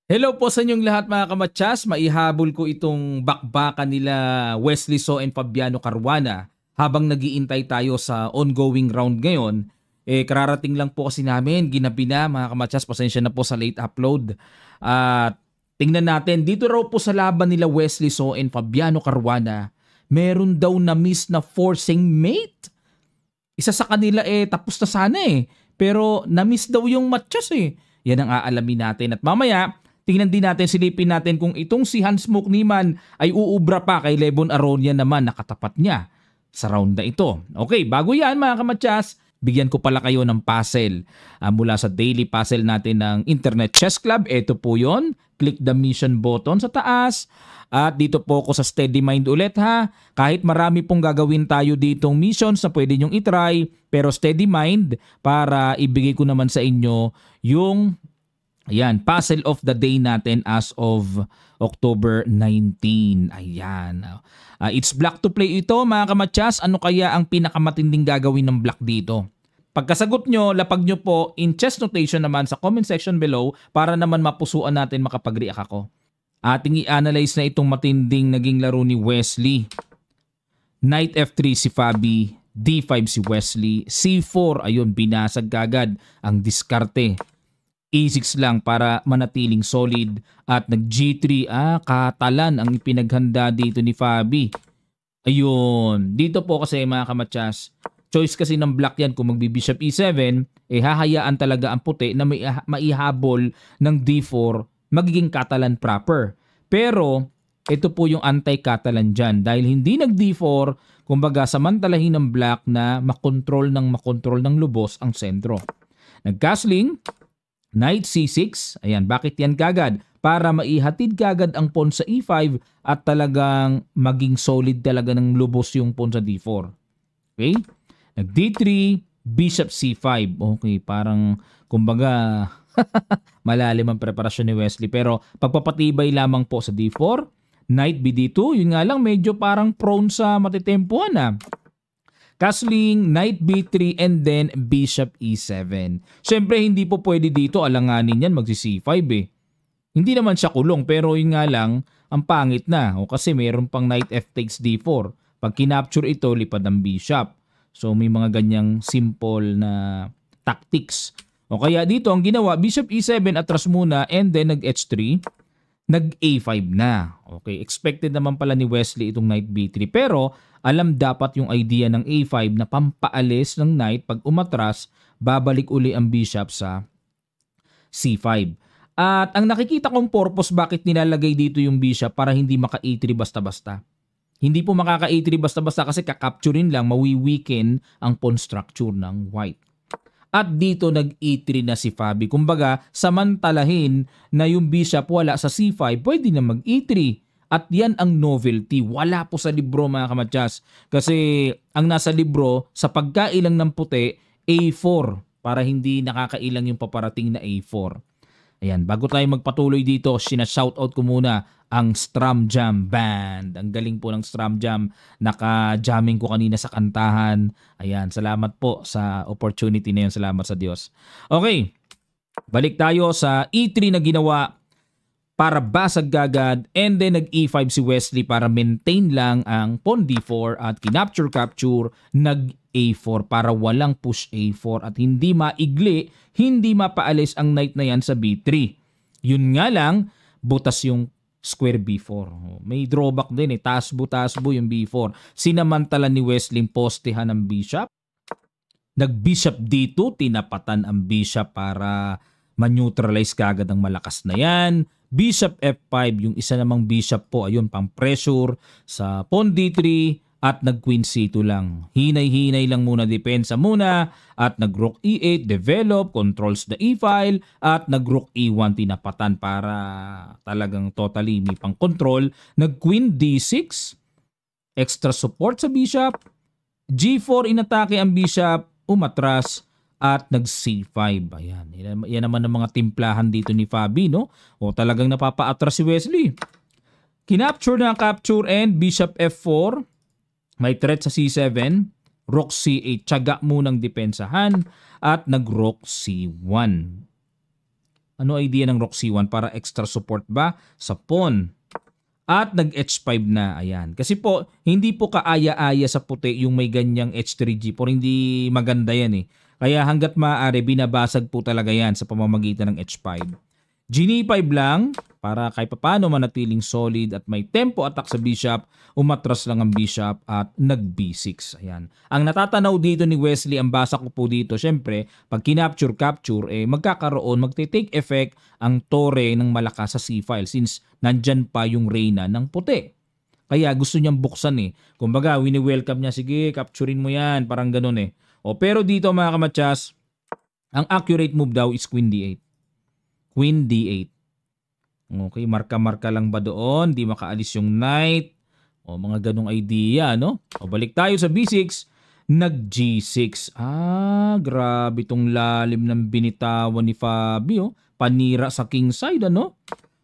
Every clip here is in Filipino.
Hello po sa inyong lahat mga kamatsas. Maihabol ko itong bakbakan nila Wesley So and Fabiano Caruana habang nagiintay tayo sa ongoing round ngayon. Kararating lang po kasi namin, ginabi na mga kamatsas, pasensya na po sa late upload. At tingnan natin, dito raw po sa laban nila Wesley So and Fabiano Caruana, meron daw na miss na forcing mate. Isa sa kanila tapos na sana pero na-miss daw yung matches Yan ang aalamin natin at mamaya tingnan din natin, silipin natin kung itong si Hans Mukniman ay uubra pa kay Lebon Aronia naman nakatapat niya sa round na ito. Okay, bago yan mga kamatsas, bigyan ko pala kayo ng puzzle mula sa daily puzzle natin ng Internet Chess Club. Ito po yon. Click the mission button sa taas. At dito po ako sa Steady Mind ulit ha. Kahit marami pong gagawin tayo ditong missions na pwede nyong itry, pero Steady Mind para ibigay ko naman sa inyo yung puzzle of the day natin as of October 19. Ayan. It's block to play ito mga kamatsas. Ano kaya ang pinakamatinding gagawin ng block dito? Pagkasagot nyo, lapag nyo po in chess notation naman sa comment section below para naman mapusuan natin makapag-react ako. Ating i-analyze na itong matinding naging laro ni Wesley. Knight F3 si Fabi, D5 si Wesley, C4, ayun, binasag kagad ang diskarte. E6 lang para manatiling solid at nag-G3, katalan ang ipinaghanda dito ni Fabi. Ayun, dito po kasi mga kamatsas, choice kasi ng black yan kung magbi-bishop E7, hahayaan talaga ang puti na maihabol ng D4, magiging katalan proper. Pero ito po yung anti-katalan dyan dahil hindi nag-D4, kumbaga samantalahin ng black na makontrol ng lubos ang sentro. Nag-castling, Knight C6, ayan, bakit yan kagad? Para maihatid kagad ang pawn sa E5 at talagang maging solid talaga ng lubos yung pawn sa D4. Okay? Nag-D3, Bishop C5. Okay, parang kumbaga malalim ang preparasyon ni Wesley. Pero pagpapatibay lamang po sa D4, Knight BD2, yun nga lang medyo parang prone sa matitempuhan Castling, Knight B3, and then Bishop E7. Siyempre, hindi po pwede dito alanganin yan, magsi-C5 Hindi naman siya kulong, pero yun nga lang, ang pangit na. Kasi mayroon pang Knight F takes D4. Pag kinapture ito, lipad ang Bishop. So, may mga ganyang simple na tactics. Kaya dito, ang ginawa, Bishop E7, atras muna, and then nag-H3, nag-A5 na. Okay, expected naman pala ni Wesley itong Knight B3. Pero, alam dapat yung idea ng A5 na pampaalis ng knight pag umatras, babalik uli ang bishop sa C5. At ang nakikita kong purpose bakit nilalagay dito yung bishop para hindi maka-A3 basta-basta. Hindi po makaka-A3 basta-basta kasi kakapturin lang, mawi-weaken ang pawn structure ng white. At dito nag-E3 na si Fabi. Kumbaga, samantalahin na yung bishop wala sa C5, pwede na mag-E3. At yan ang novelty. Wala po sa libro mga kamatsas. Kasi ang nasa libro, sa pagkailang ng puti, A4. Para hindi nakakailang yung paparating na A4. Ayan, bago tayo magpatuloy dito, sinashoutout ko muna ang Strum Jam Band. Ang galing po ng Strum Jam. Naka-jamming ko kanina sa kantahan. Ayan, salamat po sa opportunity na yun. Salamat sa Diyos. Okay, balik tayo sa E3 na ginawa para basag gagad, and then nag-E5 si Wesley para maintain lang ang pawn D4 at kinapture-capture, nag-A4 para walang push A4 at hindi maigli, hindi mapaalis ang knight na yan sa B3. Yun nga lang, butas yung square B4. May drawback din tasbo-tasbo yung B4. Sinamantala ni Wesley postehan ng bishop. Nag-bishop D2, tinapatan ang bishop para ma-neutralize kagad ang malakas na yan. Bishop F5, yung isa namang bishop po, ayun, pang pressure sa pawn D3 at nag-queen C2 lang. Hinay-hinay lang muna, depensa muna at nag-rook E8, develop, controls the E-file at nag-rook E1, tinapatan para talagang totally may pang control. Nag-queen D6, extra support sa bishop. G4, inatake ang bishop, umatras at nag-C5. Ayan. Yan naman ang mga timplahan dito ni Fabi, no? O talagang napapa-atras si Wesley. Kinapture na capture and Bishop F4. May threat sa C7. Rook C8. Tiyaga munang depensahan. At nag-Rook C1. Ano idea ng rook c1 para extra support ba sa pawn? At nag-h5 na, ayan. Kasi po, hindi po kaaya-aya sa puti yung may ganyang h3g4. Hindi maganda yan eh. Kaya hanggat maaari, binabasag po talaga yan sa pamamagitan ng h5. Gni5 lang, para kahit paano manatiling solid at may tempo attack sa bishop, umatras lang ang bishop at nag-b6. Ayan. Ang natatanaw dito ni Wesley, ang basa ko po dito, syempre, pag kinapture-capture, magkakaroon, magte-take effect ang tore ng malakas sa c-file since nandyan pa yung reyna ng puti. Kaya gusto niyang buksan eh. Kumbaga, wini-welcome niya, sige, capturein mo yan, parang ganun eh. Pero dito mga kamatsas, ang accurate move daw is queen d8. Queen d8. Okay, marka-marka lang ba doon? Di makaalis yung knight. Mga ganong idea, no? Balik tayo sa b6. Nag-g6. Grabe tong lalim ng binitawan ni Fabio. Panira sa king side, ano?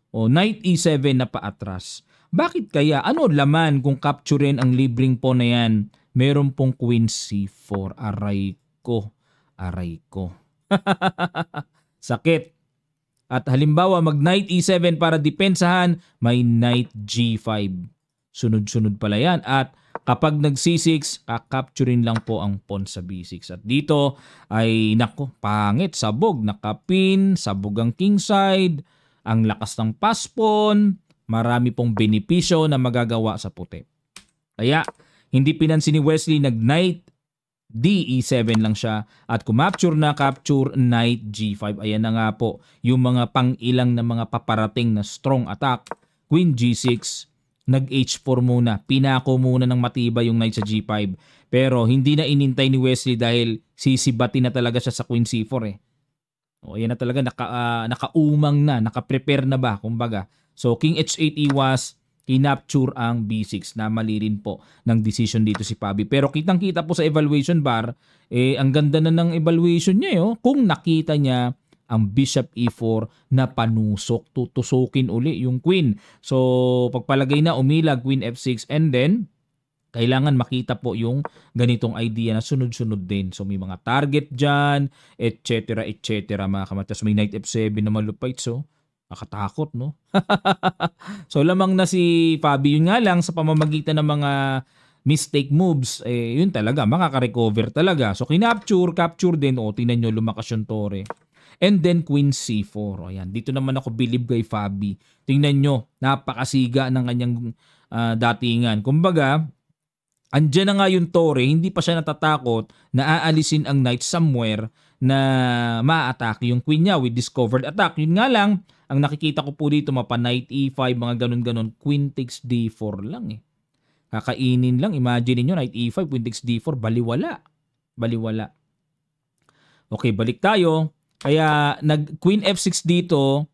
Knight e7 na paatras. Bakit kaya? Ano laman kung capturein ang libreng pawn na yan? Meron pong queen c4. Aray ko. Aray ko. Sakit. At halimbawa mag knight e7 para depensahan, may knight g5. Sunod-sunod pala yan. At kapag nag c6, kakapturin lang po ang pawn sa b6. At dito ay nako, pangit, sabog, nakapin, sabog ang king side, ang lakas ng pass pawn, marami pong benepisyo na magagawa sa puti. Kaya hindi pinansin ni Wesley, nag knight d7 lang siya at kumapture na, capture knight g5. Ayan na nga po yung mga pang-ilang na mga paparating na strong attack. Queen g6, nag h4 muna, pinako muna ng matibay yung knight sa g5. Pero hindi na inintay ni Wesley dahil sisibatin na talaga siya sa queen c4 eh. Ayan na talaga, nakaumang na, nakaprepare na ba kumbaga. So king h8 iwas, kinapture ang b6 na mali rin po ng decision dito si Fabi. Pero kitang-kita po sa evaluation bar, ang ganda na ng evaluation niya kung nakita niya ang bishop e4 na panusok, tutusukin uli yung queen. So pagpalagay na umilag queen f6 and then kailangan makita po yung ganitong idea na sunod-sunod din. So may mga target dyan, etc. etc. mga kamatas. May knight f7 na malupait. So nakatakot, no? So lamang na si Fabi. Yun nga lang sa pamamagitan ng mga mistake moves, yun talaga, makaka-recover talaga. So kinapture, capture din. Tingnan nyo, lumakas yung tore. And then queen c4. Ayan, dito naman ako believe kay Fabi. Tingnan nyo, napakasiga ng kanyang datingan. Kumbaga, andyan na nga yung tore, hindi pa siya natatakot na aalisin ang knight somewhere na ma-attack yung queen niya with discovered attack. Yun nga lang, ang nakikita ko po dito, mapa knight e5, mga ganun-ganun, queen takes d4 lang eh. Kakainin lang, imagine niyo knight e5, queen takes d4, baliwala. Baliwala. Okay, balik tayo. Kaya nag queen f6 dito,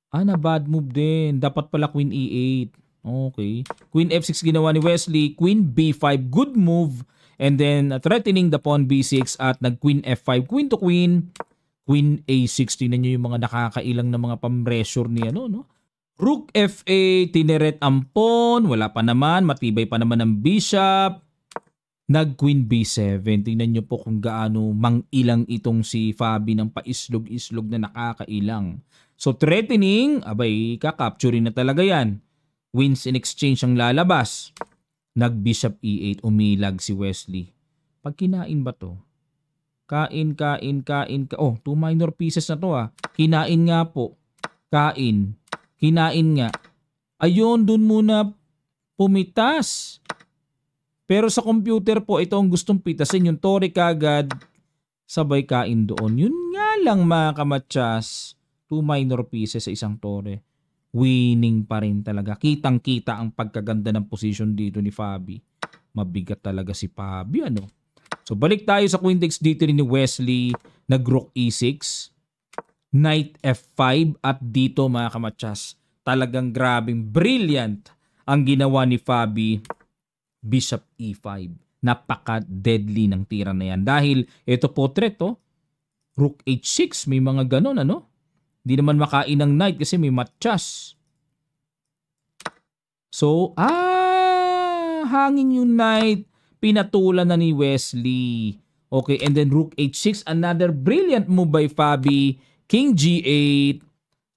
na bad move din. Dapat pala queen e8. Okay. Queen f6 ginawa ni Wesley, queen b5, good move. And then threatening the pawn b6 at nag queen f5, queen to queen. Queen a6, tingnan nyo yung mga nakakailang na mga pampressure ni no? Rook fa, tineret ang pawn, wala pa naman, matibay pa naman ang bishop. Nag queen b7, tingnan nyo po kung gaano mang-ilang itong si Fabi ng paislog-islog na nakakailang. So threatening, abay, kakapturin na talaga yan. Wins in exchange ang lalabas. Nag bishop e8, umilag si Wesley. Pag kinain ba to? Kain. Two minor pieces na to Kinain nga po. Kinain nga. Ayun, dun muna pumitas. Pero sa computer po, ito ang gustong pitasin. Yung tore kagad, sabay kain doon. Yun nga lang mga kamatsas. Two minor pieces sa isang tore. Winning pa rin talaga. Kitang-kita ang pagkaganda ng position dito ni Fabi. Mabigat talaga si Fabi, So balik tayo sa queen takes dito ni Wesley, nag-rook e6, knight f5 at dito mga kamatsas, talagang grabing brilliant ang ginawa ni Fabi, bishop e5. Napaka-deadly ng tira na yan dahil ito po threat rook h6, may mga ganon Hindi naman makain ng knight kasi may matchas. So, hangin yung knight. Pinatulan na ni Wesley. Okay, and then rook h6. Another brilliant move by Fabi. King g8.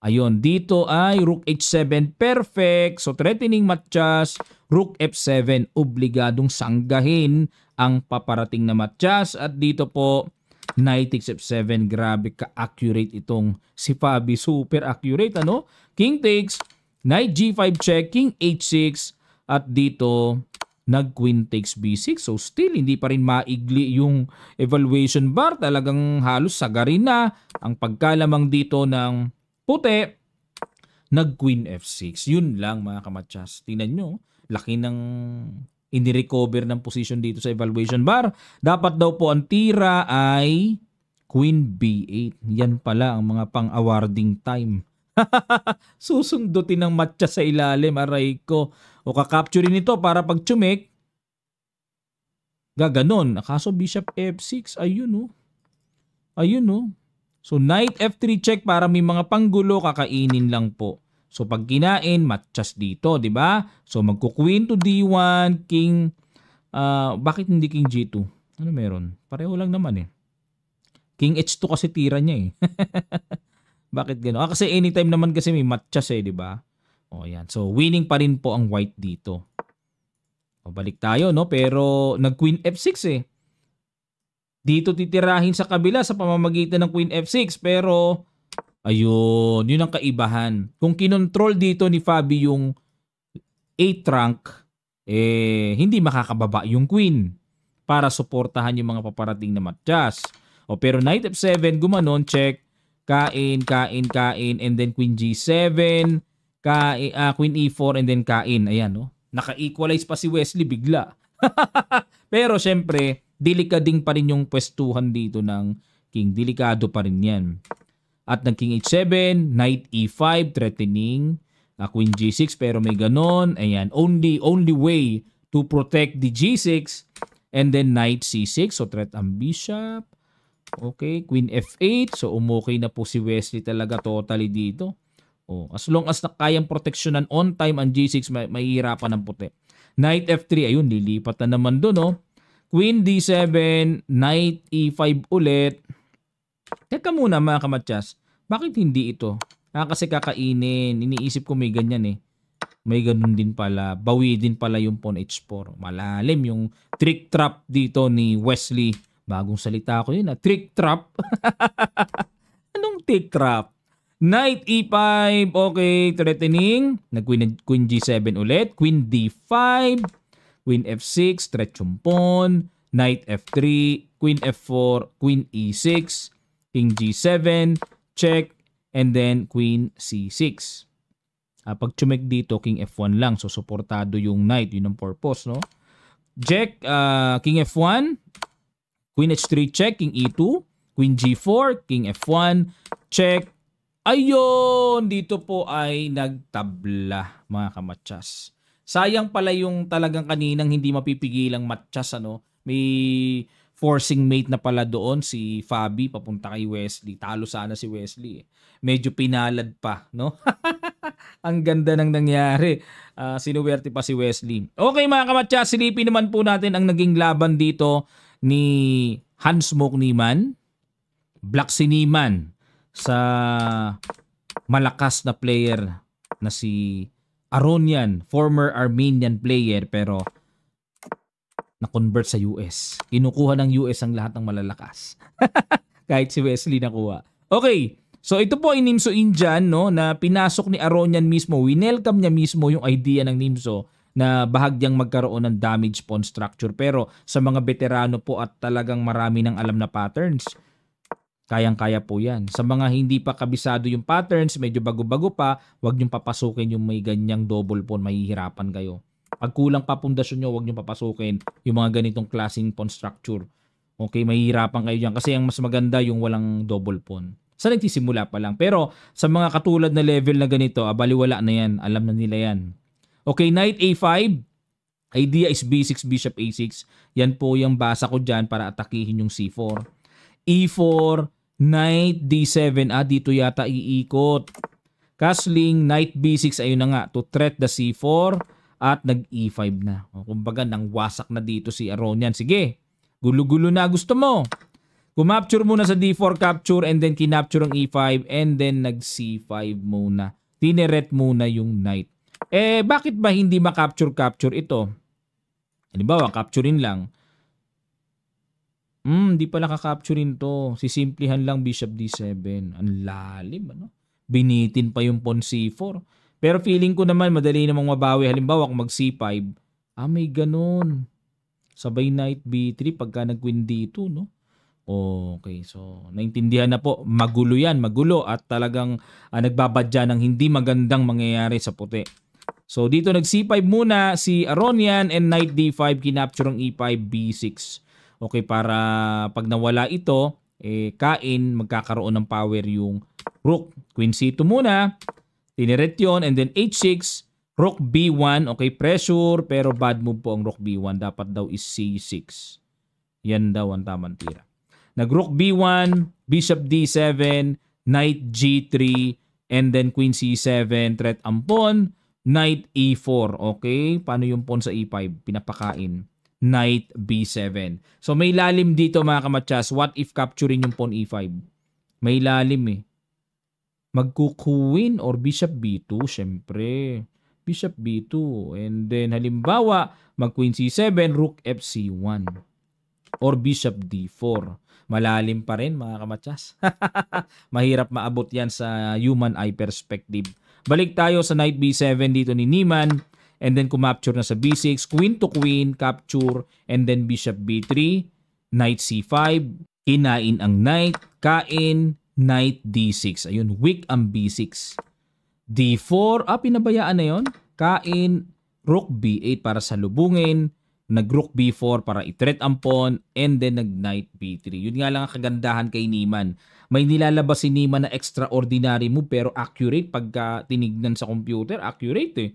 Ayun, dito ay Rook H7 perfect. So threatening matchas, Rook F7 obligadong sanggahin ang paparating na matchas. At dito po, Knight takes F7, grabe ka-accurate itong si Fabi. Super accurate, ano? King takes, Knight G5 check, King H6, at dito nag-Queen takes B6. So still, hindi pa rin maigli yung evaluation bar. Talagang halos sagarin na ang pagkalamang dito ng puti, nag-Queen F6. Yun lang mga kamatsas. Tingnan nyo, laki ng ini-recover ng position dito sa evaluation bar. Dapat daw po ang tira ay Queen B8. Yan pala ang mga pang-awarding time. Susundutin ng matcha sa ilalim, aray ko. O kakapture nito para pag tsumik, gaganon. Kaso Bishop F6, ayun o. Ayun o. So Knight F3 check para may mga panggulo, kakainin lang po. So pag kinain, matchas dito, di ba? So magku-Queen to D1, King, bakit hindi King G2? Ano meron? Pareho lang naman eh. King H2 kasi tira niya eh. Bakit gano'n? Kasi anytime naman kasi may matchas eh, di ba? O yan. So winning pa rin po ang white dito. O, balik tayo, no? Pero nag-Queen F6 eh. Dito titirahin sa kabila sa pamamagitan ng Queen F6. Pero, ayun, yun ang kaibahan. Kung kinontrol dito ni Fabi yung 8 rank, hindi makakababa yung Queen para suportahan yung mga paparating na matchas. O, pero Knight F7, gumanon, check, kain, and then Queen G7, Queen E4, and then kain. Ayan, no? Naka-equalize pa si Wesley bigla. Pero, syempre, delikading pa rin yung pwestuhan dito ng King. Delikado pa rin yan. At ng King H7, Knight E5, threatening. Queen G6, pero may ganon. Ayan, only way to protect the G6. And then Knight C6, so threat ang Bishop. Okay, Queen F8, so umukay na po si Wesley talaga totally dito. Oh, as long as kayang proteksyonan on time ang G6, mahihirapan ng puti. Knight F3, ayun, lilipat na naman doon, no? Queen D7, Knight E5 ulit. Teka muna mga kamatsas, bakit hindi ito? Kasi kakainin, iniisip ko may ganyan eh. May ganun din pala, bawi din pala yung pawn H4. Malalim yung trick trap dito ni Wesley. Bagong salita ko yun, trick trap. Anong trick trap? Knight E5, okay, threatening. Queen G7 ulit. Queen D5, Queen F6, threat yung pawn. Knight F3, Queen F4, Queen E6, King G7, check, and then Queen C6. Pag tsumik dito, King F1 lang. So, supportado yung Knight. Yun ang purpose, no? Check, King F1, Queen H3 check, King E2, Queen G4, King F1, check. Ayun, dito po ay nagtabla mga kamatsas. Sayang pala yung talagang kaninang hindi mapipigilang matchas, ano. May forcing mate na pala doon si Fabi papunta kay Wesley. Talo sana si Wesley. Medyo pinalad pa, no? Ang ganda nang nangyari. Sinuwerte pa si Wesley. Okay mga kamatsas, silipin naman po natin ang naging laban dito ni Hans Smoke Niemann, Black si Niemann sa malakas na player na si Aronian, former Armenian player pero na-convert sa US. Kinukuha ng US ang lahat ng malalakas. Kahit si Wesley nakuha. Okay, so ito po ay Nimso Indian, no, na pinasok ni Aronian mismo. Winelcome niya mismo yung idea ng Nimso na bahagyang magkaroon ng damage pawn structure. Pero sa mga veterano po at talagang marami ng alam na patterns, kayang-kaya po yan. Sa mga hindi pa kabisado yung patterns, medyo bago-bago pa, huwag niyong papasukin yung may ganyang double pawn, mahihirapan kayo. Pag kulang pa pundasyon nyo, huwag niyong papasukin yung mga ganitong klaseng pawn structure. Okay, mahihirapan kayo dyan. Kasi ang mas maganda yung walang double pawn. Sa nagsisimula pa lang. Pero sa mga katulad na level na ganito, baliwala na yan. Alam na nila yan. Okay, Knight A5. Idea is B6, Bishop A6. Yan po yung basa ko dyan para atakihin yung C4. E4, Knight D7. Dito yata iikot. Castling, Knight B6. Ayun na nga, to threat the C4. At nag-E5 na. Kumbaga, nang wasak na dito si Aronian. Sige, gulo-gulo na gusto mo. Kumapture muna sa D4 capture and then kinapture ang E5 and then nag C5 muna. Tineret muna yung knight. Bakit ba hindi ma-capture ito? Halimbawa, capturein lang. Di pala ka-capturein to. Sisimplihan lang bishop D7. Ang lalim, ano? Binitin pa yung pawn C4. Pero feeling ko naman madali namang mabawi. Halimbawa, kung mag C5, may ganun. Sabay knight B3 pagka nag-queen D2, no? Okay, so naintindihan na po. Magulo yan, magulo at talagang nagbabadya ng hindi magandang mangyayari sa puti. So dito nag C5 muna si Aronian and knight D5, kinapture ang E5, B6. Okay, para pag nawala ito, kain, magkakaroon ng power yung rook. Queen C2 muna, tineret yun, and then H6, rook B1. Okay, pressure, pero bad move po ang rook B1. Dapat daw is C6. Yan daw ang tamang tira. Nag-rook B1, bishop D7, knight G3, and then queen C7, threat ang pawn, knight E4. Okay, paano yung pawn sa E5? Pinapakain. Knight B7. So may lalim dito mga kamatsas. What if capturing yung pawn E5? May lalim eh. Magkukuwin or bishop B2, syempre. Bishop B2. And then halimbawa, mag-queen C7, rook FC1. Or bishop D4. Malalim pa rin mga kamatsas. Mahirap maabot yan sa human eye perspective. Balik tayo sa knight B7 dito ni Niemann. And then kumapture na sa B6. Queen to queen, capture. And then bishop B3. Knight C5. Kinain ang knight. Kain. Knight D6. Ayun, weak ang B6. D4. Pinabayaan na yon. Kain. Rook B8 para salubungin. Nag-rook B4 para i-threat ang pawn, and then nag-knight B3. Yun nga lang ang kagandahan kay Niemann. May nilalabas si Niemann na extraordinary move pero accurate pagka tinignan sa computer. Accurate eh.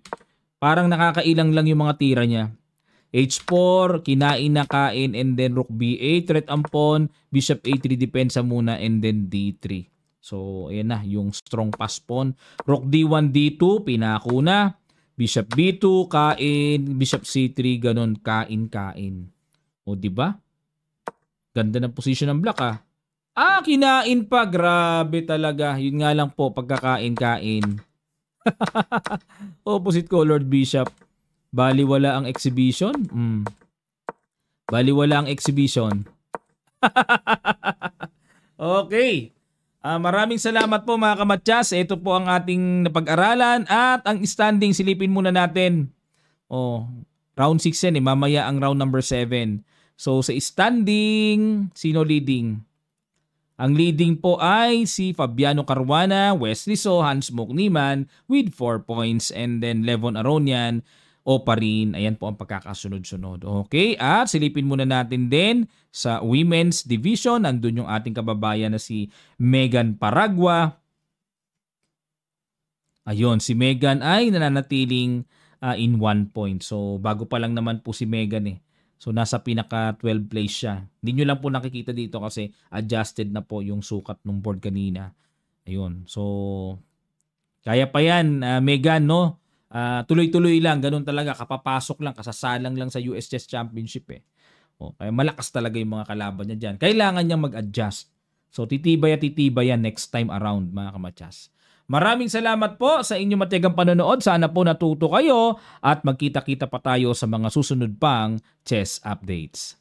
Parang nakakailang lang yung mga tira niya. H4, kinain na kain, and then rook B8, threat ang pawn, bishop A3, depensa muna, and then D3. So, ayan na, yung strong pass pawn. Rook D1, D2, pinako na. Bishop B2, kain. Bishop C3, ganun. Kain. O, diba? Ganda ng position ng black, ah. Kinain pa. Grabe talaga. Yun nga lang po, pagkakain. Opposite colored bishop. Baliwala ang exhibition. Baliwala ang exhibition. Okay. Maraming salamat po mga kamatsas. Ito po ang ating napag-aralan at ang standing silipin muna natin. Round 6 yan eh. Mamaya ang round number 7. So sa standing, sino leading? Ang leading po ay si Fabiano Caruana, Wesley So, Hans-Mok Niemann with 4 points, and then Levon Aronian o pa rin. Ayan po ang pagkakasunod-sunod. Okay, at silipin muna natin din sa women's division. Nandun yung ating kababayan na si Megan Paragua. Ayun, si Megan ay nananatiling in 1 point. So bago pa lang naman po si Megan eh. So nasa pinaka 12 place siya. Hindi nyo lang po nakikita dito kasi adjusted na po yung sukat ng board kanina. Ayun, so kaya pa yan Megan, no? Tuloy-tuloy lang, ganun talaga, kapapasok lang, kasasalang lang sa US Chess Championship eh. Kaya malakas talaga yung mga kalaban niya dyan. Kailangan niyang mag-adjust. So titibay yan next time around mga kamatsas. Maraming salamat po sa inyong matigang panonood. Sana po natuto kayo at magkita-kita pa tayo sa mga susunod pang chess updates.